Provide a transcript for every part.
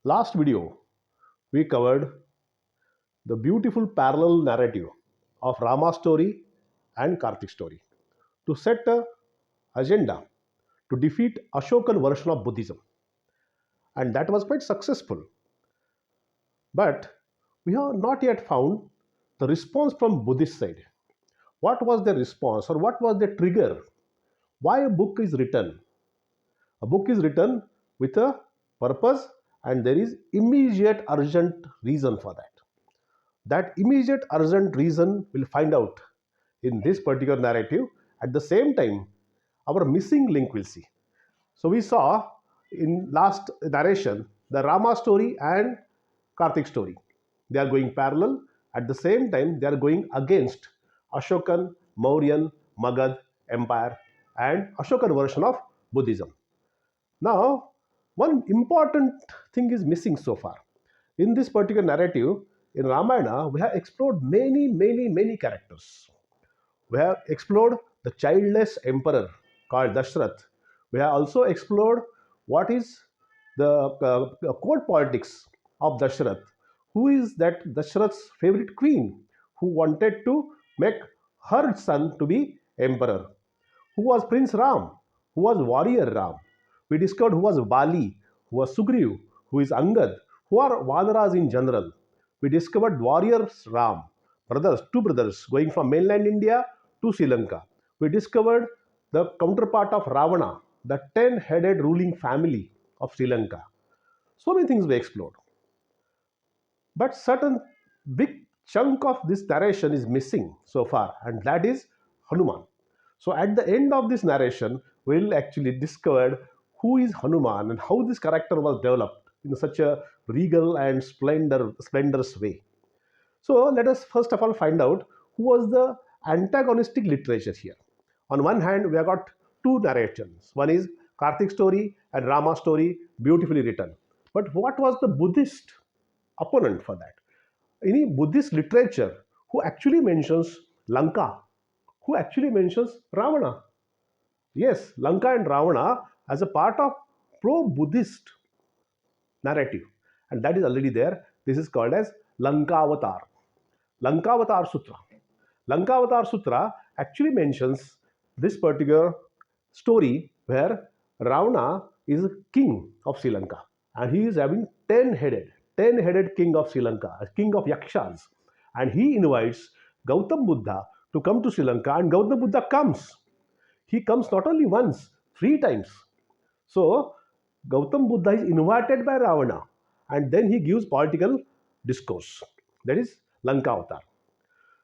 Last video, we covered the beautiful parallel narrative of Rama story and Karthik story to set a agenda to defeat Ashokan version of Buddhism, and that was quite successful. But we have not yet found the response from Buddhist side. What was the response, or what was the trigger? Why a book is written? A book is written with a purpose, and there is immediate urgent reason for that. That immediate urgent reason we'll find out in this particular narrative. At the same time, our missing link we'll see. So we saw in last narration the Rama story and Karthik story. They are going parallel. At the same time, they are going against Ashokan, Mauryan, Magad empire and Ashokan version of Buddhism. Now, one important thing is missing so far. In this particular narrative, in Ramayana, we have explored many characters. We have explored the childless emperor called Dashrath. We have also explored what is the court politics of Dashrath. Who is that Dashrath's favorite queen who wanted to make her son to be emperor? Who was Prince Ram? Who was warrior Ram? We discovered who was Bali, who was Sugriv, who is Angad, who are Vanaras in general. We discovered warriors Ram, brothers, two brothers going from mainland India to Sri Lanka. We discovered the counterpart of Ravana, the 10-headed ruling family of Sri Lanka. So many things we explored. But certain big chunk of this narration is missing so far, and that is Hanuman. So at the end of this narration, we'll actually discover who is Hanuman and how this character was developed in such a regal and splendorous way. So let us first of all find out who was the antagonistic literature here. On one hand, we have got two narrations. One is Karthik story and Rama story, beautifully written. But what was the Buddhist opponent for that? Any Buddhist literature who actually mentions Lanka, who actually mentions Ravana? Yes, Lanka and Ravana as a part of pro-Buddhist narrative, and that is already there. This is called as Lankavatar. Lankavatar Sutra. Lankavatar Sutra actually mentions this particular story where Ravana is king of Sri Lanka, and he is having 10-headed king of Sri Lanka, a king of Yakshas, and he invites Gautam Buddha to come to Sri Lanka, and Gautam Buddha comes. He comes not only once, three times. So Gautam Buddha is invited by Ravana, and then he gives political discourse. That is Lankavatar.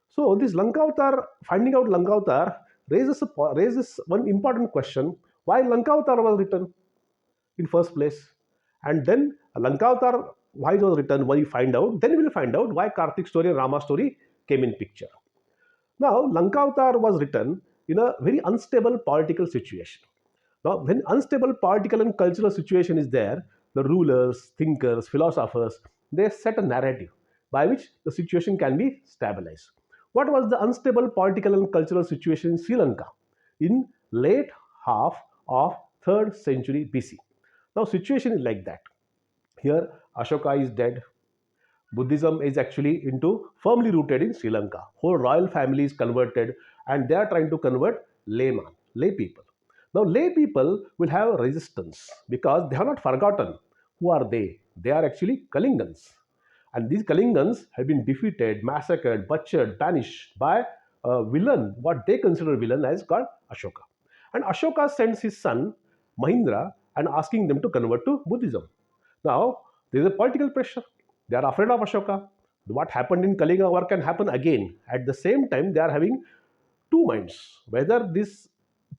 So this Lankavatar, finding out Lankavatar raises one important question: why Lankavatar was written in first place? And then Lankavatar, why it was written, why you find out, then we will find out why Karthik story and Rama story came in picture. Now, Lankavatar was written in a very unstable political situation. Now, when unstable political and cultural situation is there, the rulers, thinkers, philosophers, they set a narrative by which the situation can be stabilized. What was the unstable political and cultural situation in Sri Lanka in late half of 3rd century BC? Now, situation is like that. Here, Ashoka is dead. Buddhism is actually into firmly rooted in Sri Lanka. Whole royal family is converted, and they are trying to convert lay people. Now, lay people will have resistance because they have not forgotten who are they. They are actually Kalingans, and these Kalingans have been defeated, massacred, butchered, banished by a villain, what they consider villain, as called Ashoka. And Ashoka sends his son Mahindra and asking them to convert to Buddhism. Now, there is a political pressure. They are afraid of Ashoka. What happened in Kalinga war can happen again. At the same time, they are having two minds. Whether this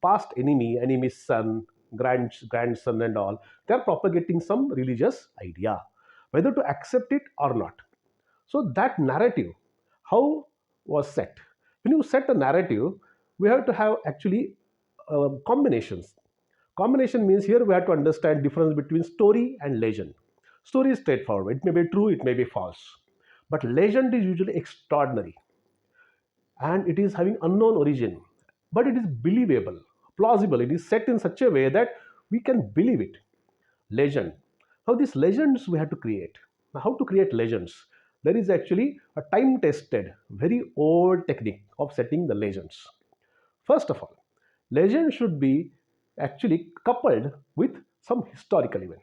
past enemy's son, grandson, and all, they are propagating some religious idea, whether to accept it or not. So that narrative, how was set? When you set a narrative, we have to have actually combinations. Combination means here we have to understand difference between story and legend. Story is straightforward. It may be true, it may be false. But legend is usually extraordinary and it is having unknown origin. But it is believable, plausible. It is set in such a way that we can believe it. Legend. Now these legends we have to create. Now how to create legends? There is actually a time tested, very old technique of setting the legends. First of all, legend should be actually coupled with some historical event,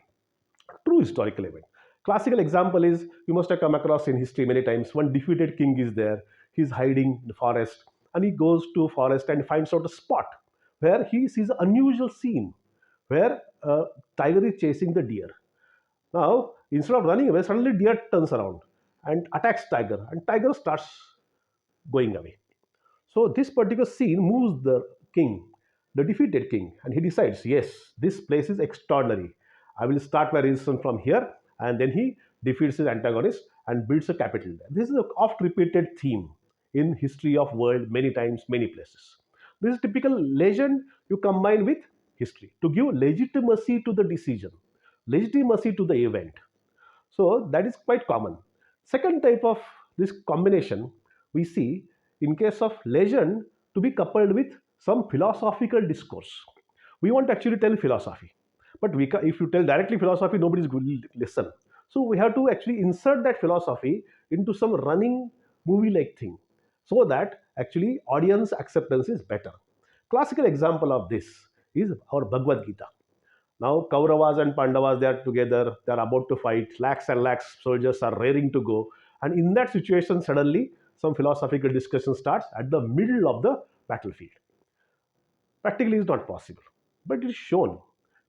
true historical event. Classical example is you must have come across in history many times. One defeated king is there. He's hiding in the forest, and he goes to forest and finds out a spot where he sees an unusual scene where a tiger is chasing the deer. Now, instead of running away, suddenly deer turns around and attacks tiger, and tiger starts going away. So this particular scene moves the king, the defeated king, and he decides, yes, this place is extraordinary. I will start my resistance from here, and then he defeats his antagonist and builds a capital there. This is a oft repeated theme in history of world many times, many places. This is typical legend you combine with history to give legitimacy to the decision, legitimacy to the event. So that is quite common. Second type of this combination we see in case of legend to be coupled with some philosophical discourse. We want to actually tell philosophy, but if you tell directly philosophy, nobody's going to listen. So we have to actually insert that philosophy into some running movie-like thing, so that actually audience acceptance is better. Classical example of this is our Bhagavad Gita. Now Kauravas and Pandavas, they are together, they are about to fight, lakhs and lakhs soldiers are raring to go. And in that situation, suddenly some philosophical discussion starts at the middle of the battlefield. Practically is not possible, but it is shown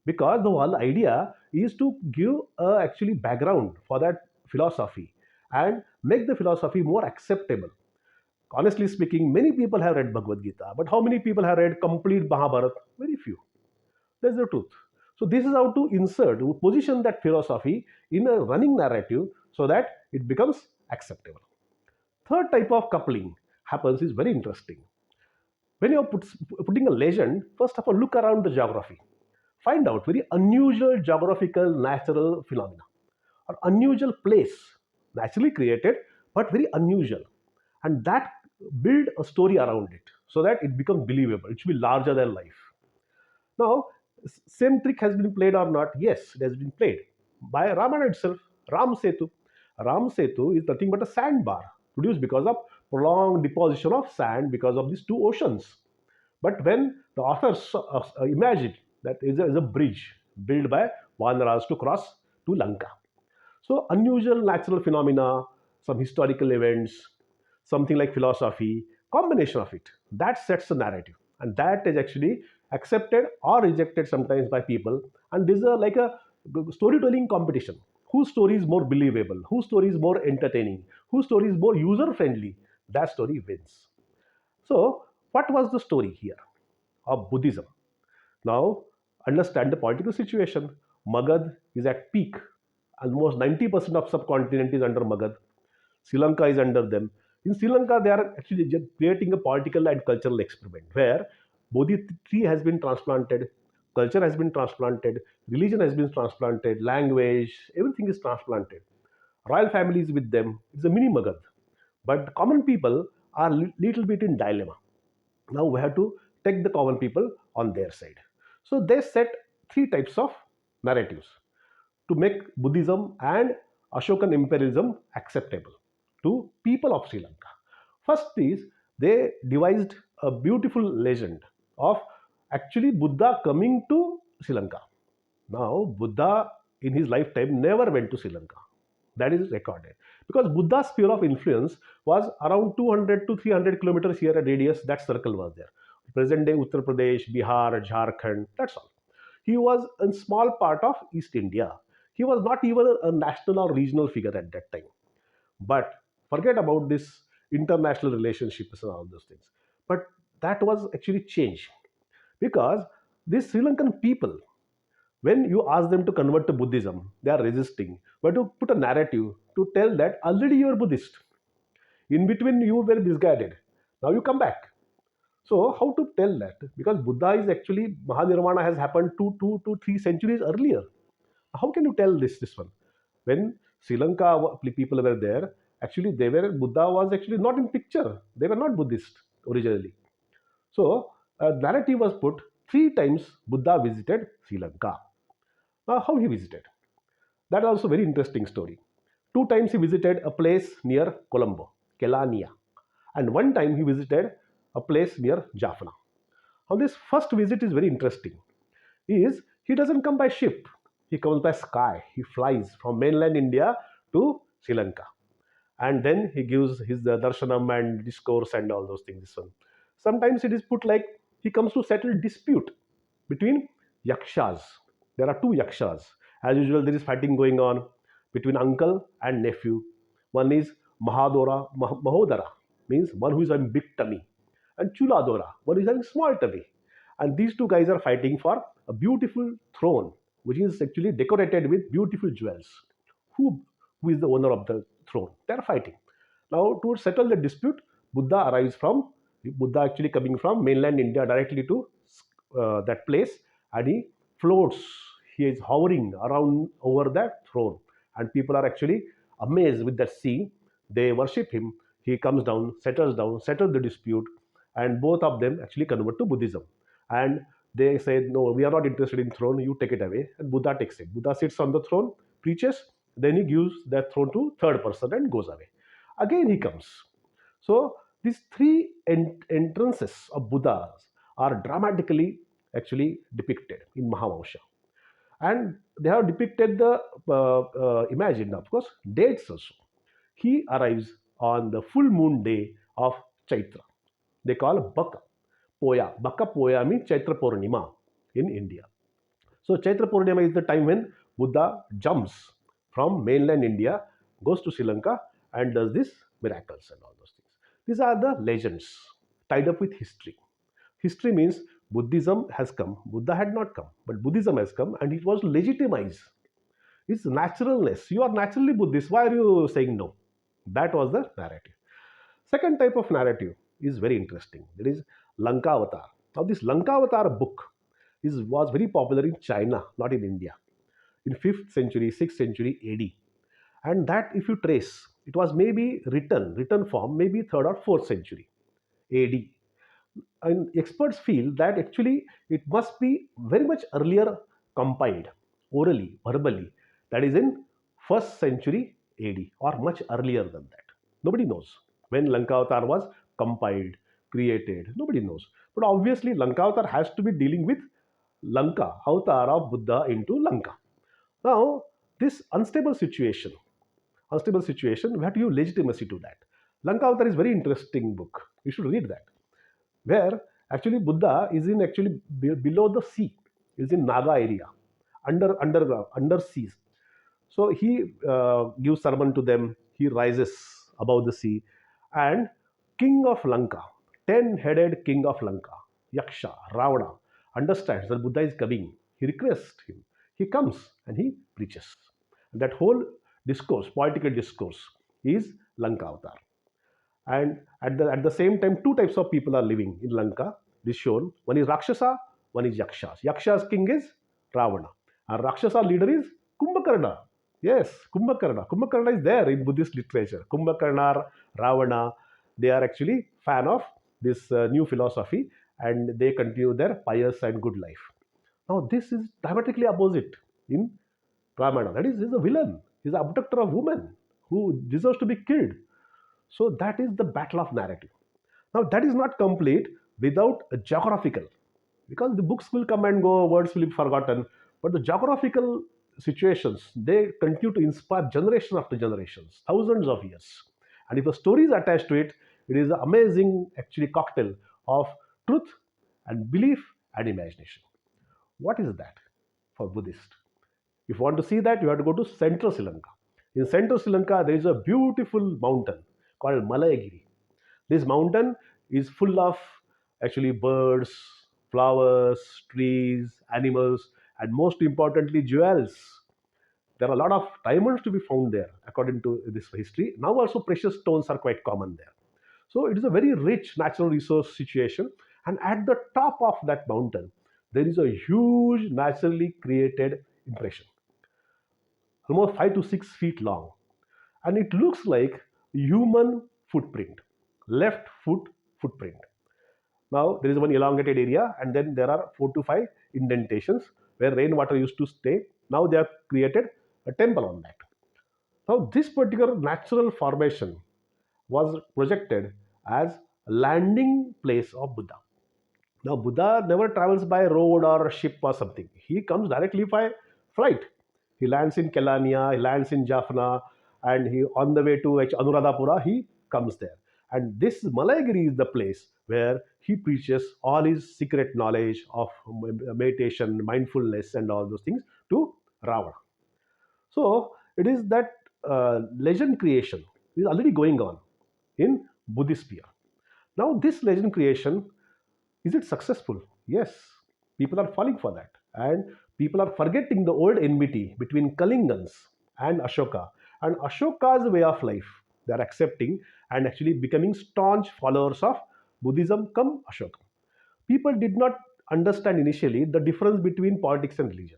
because the whole idea is to give actually background for that philosophy and make the philosophy more acceptable. Honestly speaking, many people have read Bhagavad Gita, but how many people have read complete Mahabharata? Very few. That's the truth. So this is how to insert, to position that philosophy in a running narrative so that it becomes acceptable. Third type of coupling happens is very interesting. When you're putting a legend, first of all, look around the geography. Find out very unusual geographical natural phenomena or unusual place, naturally created, but very unusual. And that build a story around it so that it becomes believable. It should be larger than life. Now, same trick has been played or not? Yes, it has been played by Ramayana itself. Ram Setu. Ram Setu is nothing but a sandbar produced because of prolonged deposition of sand because of these two oceans. But when the authors imagined that is a bridge built by Vanaras to cross to Lanka. So unusual natural phenomena, some historical events, something like philosophy, combination of it, that sets the narrative. And that is actually accepted or rejected sometimes by people. And this is like a storytelling competition. Whose story is more believable? Whose story is more entertaining? Whose story is more user friendly? That story wins. So, what was the story here of Buddhism? Now, understand the political situation. Magad is at peak. Almost 90% of subcontinent is under Magad. Sri Lanka is under them. In Sri Lanka, they are actually creating a political and cultural experiment where Bodhi tree has been transplanted, culture has been transplanted, religion has been transplanted, language, everything is transplanted. Royal family is with them. It's a mini Magad. But common people are little bit in dilemma. Now we have to take the common people on their side. So they set three types of narratives to make Buddhism and Ashokan imperialism acceptable to people of Sri Lanka. First is they devised a beautiful legend of actually Buddha coming to Sri Lanka. Now, Buddha in his lifetime never went to Sri Lanka. That is recorded. Because Buddha's sphere of influence was around 200 to 300 kilometers here at radius, that circle was there. Present day Uttar Pradesh, Bihar, Jharkhand, that's all. He was a small part of East India. He was not even a national or regional figure at that time. But forget about this international relationships and all those things. But that was actually changed because these Sri Lankan people, when you ask them to convert to Buddhism, they are resisting. But to put a narrative to tell that already you are Buddhist. In between you were misguided. Now you come back. So how to tell that? Because Buddha is actually Mahanirvana has happened 2 to 3 centuries earlier. How can you tell this one? When Sri Lanka people were there, actually they were Buddha was actually not in picture. They were not Buddhist originally. So a narrative was put 3 times Buddha visited Sri Lanka. Now how he visited? That is also very interesting story. Two times he visited a place near Colombo, Kelania, and one time he visited a place near Jaffna. Now this first visit is very interesting. He doesn't come by ship. He comes by sky. He flies from mainland India to Sri Lanka, and then he gives his darshanam and discourse and all those things. This one. Sometimes it is put like he comes to settle dispute between yakshas. There are two yakshas. As usual, there is fighting going on between uncle and nephew. One is Mahodara, means one who is having big tummy, and Chuladora, one who is having small tummy. And these two guys are fighting for a beautiful throne, which is actually decorated with beautiful jewels. Who, who is the owner of the throne? They are fighting. Now, to settle the dispute, Buddha actually coming from mainland India directly to that place, and he floats. He is hovering around over that throne, and people are actually amazed with that scene. They worship him. He comes down, settles the dispute, and both of them actually convert to Buddhism. And they say, "No, we are not interested in throne. You take it away." And Buddha takes it. Buddha sits on the throne, preaches, then he gives that throne to third person and goes away. Again he comes. So these three entrances of Buddhas are dramatically actually depicted in Mahavamsha. And they have depicted the imagined, of course, dates also. He arrives on the full moon day of Chaitra. They call Baka Poya. Baka Poya means Chaitra Purnima in India. So Chaitra Purnima is the time when Buddha jumps from mainland India, goes to Sri Lanka, and does these miracles and all those things. These are the legends tied up with history. History means Buddhism has come. Buddha had not come, but Buddhism has come, and it was legitimized. It's naturalness. You are naturally Buddhist. Why are you saying no? That was the narrative. Second type of narrative is very interesting. There is Lanka Avatar. Now, this Lanka Avatar book was very popular in China, not in India, in 5th century, 6th century AD. And that, if you trace, it was maybe written form, maybe 3rd or 4th century AD. And experts feel that actually it must be very much earlier compiled orally, verbally, that is in 1st century AD or much earlier than that. Nobody knows when Lankaavatar was compiled, created. Nobody knows. But obviously, Lankaavatar has to be dealing with Lanka, avatar of Buddha into Lanka. Now, this unstable situation, we have to give legitimacy to that. Lankaavatar is a very interesting book. You should read that, where actually Buddha is in actually below the sea, is in Naga area, underground, under seas. So he gives sermon to them. He rises above the sea, and king of Lanka, 10-headed king of Lanka, Yaksha, Ravana, understands that Buddha is coming. He requests him. He comes and he preaches. And that whole discourse, poetical discourse, is Lanka Avatar. And at the same time, two types of people are living in Lanka. This shown. One is Rakshasa, one is Yakshas. Yaksha's king is Ravana. And Rakshasa leader is Kumbhakarna. Yes, Kumbhakarna. Kumbhakarna is there in Buddhist literature. Kumbhakarna, Ravana, they are actually fan of this new philosophy, and they continue their pious and good life. Now, this is dramatically opposite in Ramayana. That is, he's a villain. He's an abductor of women who deserves to be killed. So that is the battle of narrative. Now that is not complete without a geographical, because the books will come and go, words will be forgotten, but the geographical situations, they continue to inspire generation after generations, thousands of years. And if a story is attached to it, it is an amazing actually cocktail of truth and belief and imagination. What is that for Buddhist? If you want to see that, you have to go to central Sri Lanka. In central Sri Lanka, there is a beautiful mountain called Malayagiri. This mountain is full of actually birds, flowers, trees, animals, and most importantly, jewels. There are a lot of diamonds to be found there, according to this history. Now, also, precious stones are quite common there. So, it is a very rich natural resource situation. And at the top of that mountain, there is a huge naturally created impression, almost 5 to 6 feet long, and it looks like human footprint, left foot footprint. Now there is one elongated area, and then there are 4 to 5 indentations where rainwater used to stay. Now they have created a temple on that. Now, this particular natural formation was projected as a landing place of Buddha. Now, Buddha never travels by road or ship or something. He comes directly by flight. He lands in Kelania, he lands in Jaffna, and he on the way to Anuradhapura, he comes there. And this Malaygiri is the place where he preaches all his secret knowledge of meditation, mindfulness, and all those things to Ravana. So it is that legend creation is already going on in Buddhist sphere. Now, this legend creation, is it successful? Yes, people are falling for that. And people are forgetting the old enmity between Kalingans and Ashoka. And Ashoka's way of life, they are accepting and actually becoming staunch followers of Buddhism come Ashoka. People did not understand initially the difference between politics and religion.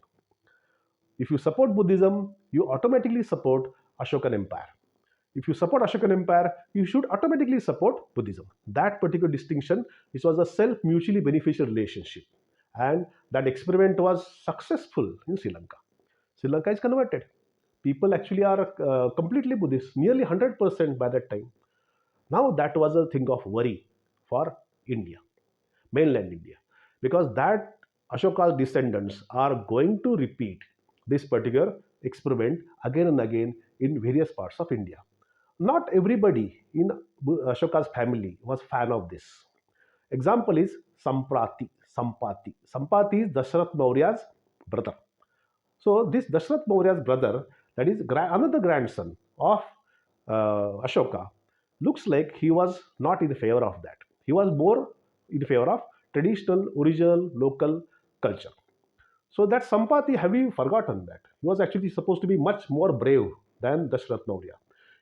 If you support Buddhism, you automatically support Ashokan Empire. If you support Ashokan Empire, you should automatically support Buddhism. That particular distinction, this was a self-mutually beneficial relationship. And that experiment was successful in Sri Lanka. Sri Lanka is converted. People actually are completely Buddhist, nearly 100% by that time. Now that was a thing of worry for India, mainland India, because that Ashoka's descendants are going to repeat this particular experiment again and again in various parts of India. Not everybody in Ashoka's family was fan of this. Example is Samprati, Sampati. Sampati is Dasharath Maurya's brother. So this Dashrath Maurya's brother, that is another grandson of Ashoka, looks like he was not in favor of that. He was more in favor of traditional, original, local culture. So that Sampati, have you forgotten that? He was actually supposed to be much more brave than Dashrath Maurya.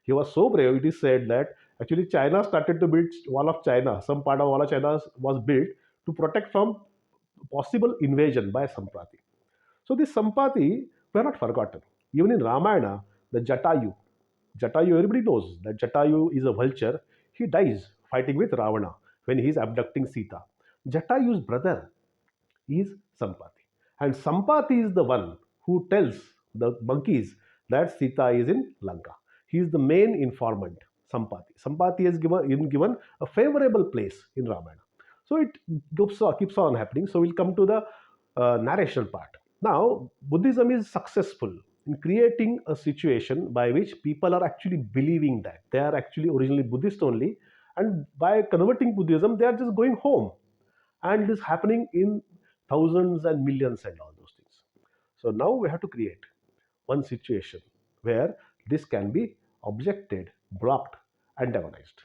He was so brave, it is said that actually China started to build wall of China. Some part of wall of China was built to protect from possible invasion by Sampati. So this Sampati were not forgotten. Even in Ramayana, the Jatayu, everybody knows that Jatayu is a vulture. He dies fighting with Ravana when he is abducting Sita. Jatayu's brother is Sampati. And Sampati is the one who tells the monkeys that Sita is in Lanka. He is the main informant, Sampati. Sampati is given a favorable place in Ramayana. So it keeps on happening. So we'll come to the narration part. Now, Buddhism is successful in creating a situation by which people are actually believing that they are actually originally Buddhist only, and by converting Buddhism, they are just going home, and it is happening in thousands and millions and all those things. So now we have to create one situation where this can be objected, blocked, and demonized.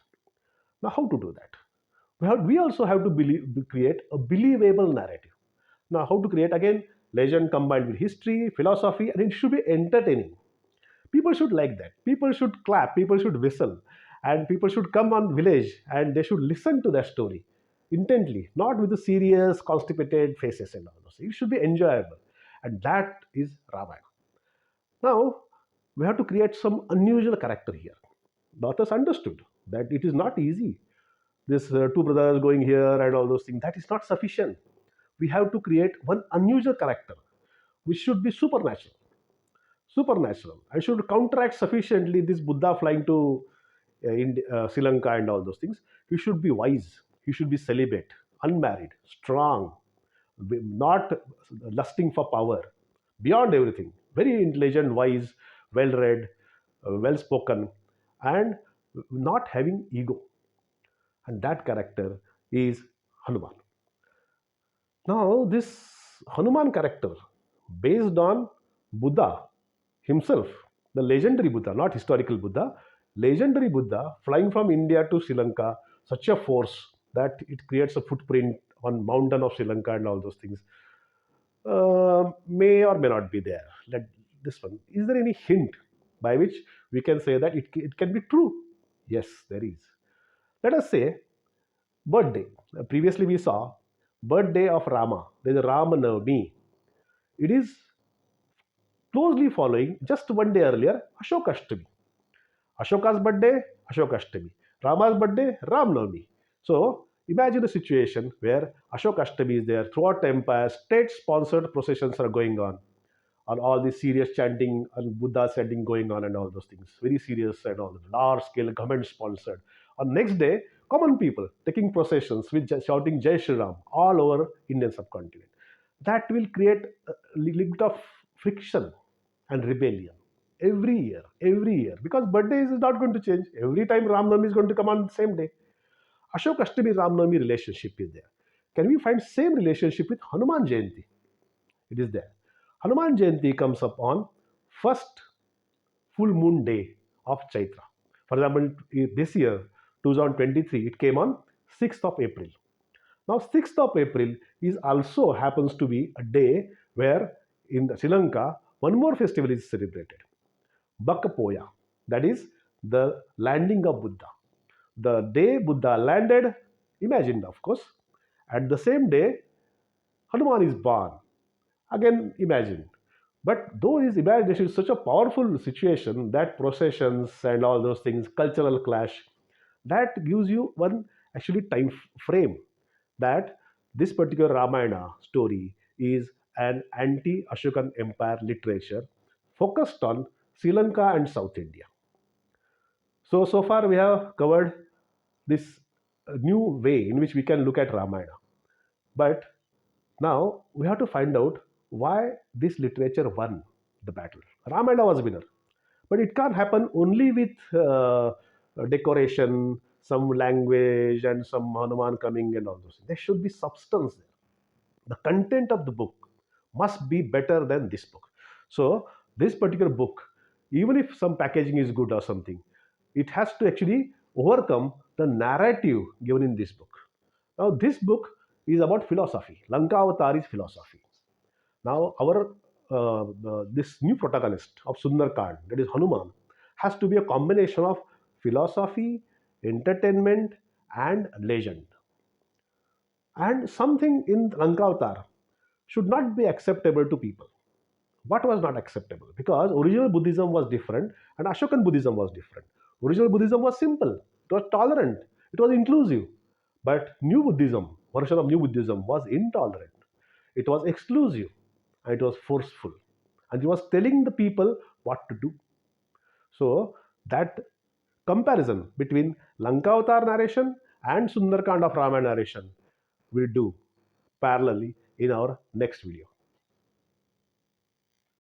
Now, how to do that? We also have to create a believable narrative. Now, how to create again legend combined with history, philosophy, and it should be entertaining. People should like that. People should clap. People should whistle, and people should come on village and they should listen to that story intently, not with the serious, constipated faces and all those. It should be enjoyable, and that is Ramayana. Now, we have to create some unusual character here. The authors understood that it is not easy. This two brothers going here and all those things, that is not sufficient. We have to create one unusual character, which should be supernatural. Supernatural. I should counteract sufficiently this Buddha flying to Sri Lanka and all those things. He should be wise. He should be celibate, unmarried, strong, not lusting for power, beyond everything. Very intelligent, wise, well read, well spoken, and not having ego. And that character is Hanuman. Now, this Hanuman character, based on Buddha himself, the legendary Buddha, not historical Buddha, legendary Buddha flying from India to Sri Lanka, such a force that it creates a footprint on mountain of Sri Lanka and all those things, may or may not be there. Let this one. Is there any hint by which we can say that it can be true? Yes, there is. Let us say birthday. Previously we saw birthday of Rama. There is a Rama Navami. It is closely following just one day earlier Ashokashtami. Ashoka's birthday, Ashokashtami. Rama's birthday, Ram Navami. So imagine a situation where Ashokashtami is there throughout the empire, state-sponsored processions are going on. and all this serious chanting and Buddha chanting going on and all those things. Very serious and all large scale government sponsored. On next day, common people taking processions with shouting Jai Shri Ram all over Indian subcontinent. That will create a little bit of friction and rebellion every year, because birthday is not going to change. Every time Ram Navami is going to come on the same day. Ashok Ashtami Ram Navami relationship is there. Can we find same relationship with Hanuman Jayanti? It is there. Hanuman Jayanti comes up on first full moon day of Chaitra. For example, this year, 2023, it came on 6th of April. Now, 6th of April is also happens to be a day where in Sri Lanka, one more festival is celebrated. Bakapoya, that is the landing of Buddha. The day Buddha landed, imagine of course, at the same day, Hanuman is born. Again, imagine. But though his imagination is such a powerful situation that processions and all those things, cultural clash, that gives you one actually time frame that this particular Ramayana story is an anti-Ashokan Empire literature focused on Sri Lanka and South India. So far we have covered this new way in which we can look at Ramayana. But now we have to find out why this literature won the battle. Ramayana was a winner, but it can't happen only with decoration, some language, and some Hanuman coming and all those. There should be substance there. The content of the book must be better than this book. So this particular book, even if some packaging is good or something, it has to actually overcome the narrative given in this book. Now this book is about philosophy. Lanka Avatar is philosophy. Now our this new protagonist of Sundarkand, that is Hanuman, has to be a combination of philosophy, entertainment, and legend. And something in Lanka Avatar should not be acceptable to people. What was not acceptable? Because original Buddhism was different and Ashokan Buddhism was different. Original Buddhism was simple, it was tolerant, it was inclusive. But new Buddhism, version of new Buddhism, was intolerant. It was exclusive and it was forceful. And it was telling the people what to do. So that comparison between Lankaavatar narration and Sundarkand of Ramayana narration we do parallelly in our next video.